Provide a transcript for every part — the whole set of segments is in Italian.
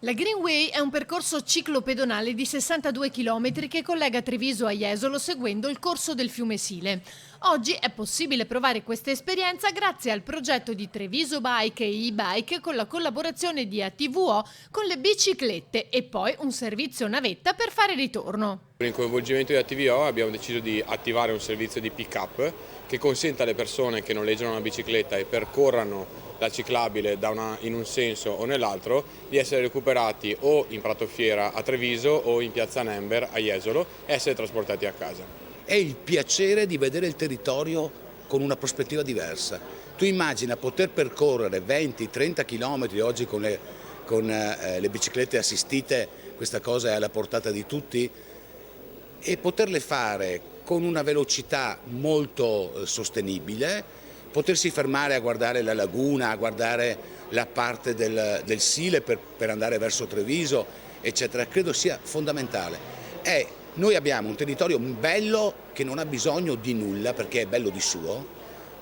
La Greenway è un percorso ciclopedonale di 62 km che collega Treviso a Jesolo seguendo il corso del fiume Sile. Oggi è possibile provare questa esperienza grazie al progetto di Treviso Bike e e-bike con la collaborazione di ATVO con le biciclette e poi un servizio navetta per fare ritorno. Con il coinvolgimento di ATVO abbiamo deciso di attivare un servizio di pick-up che consente alle persone che noleggiano una bicicletta e percorrano la ciclabile in un senso o nell'altro di essere recuperati o in Prato Fiera a Treviso o in Piazza Nember a Jesolo e essere trasportati a casa. È il piacere di vedere il territorio con una prospettiva diversa. Tu immagina poter percorrere 20-30 km oggi con le biciclette assistite, questa cosa è alla portata di tutti, e poterle fare con una velocità molto sostenibile, potersi fermare a guardare la laguna, a guardare la parte del Sile per andare verso Treviso, eccetera, credo sia fondamentale. Noi abbiamo un territorio bello che non ha bisogno di nulla perché è bello di suo,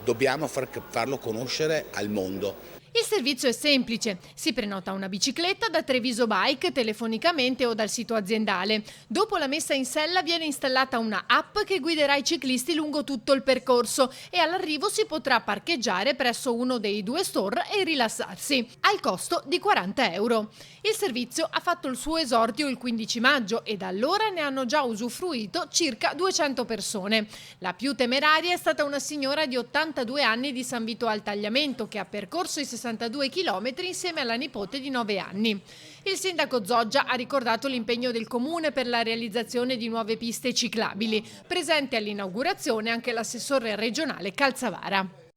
dobbiamo farlo conoscere al mondo. Il servizio è semplice, si prenota una bicicletta da Treviso Bike telefonicamente o dal sito aziendale. Dopo la messa in sella viene installata una app che guiderà i ciclisti lungo tutto il percorso e all'arrivo si potrà parcheggiare presso uno dei due store e rilassarsi, al costo di 40 euro. Il servizio ha fatto il suo esordio il 15 maggio e da allora ne hanno già usufruito circa 200 persone. La più temeraria è stata una signora di 82 anni di San Vito al Tagliamento che ha percorso i 62 km insieme alla nipote di 9 anni. Il sindaco Zoggia ha ricordato l'impegno del comune per la realizzazione di nuove piste ciclabili. Presente all'inaugurazione anche l'assessore regionale Calzavara.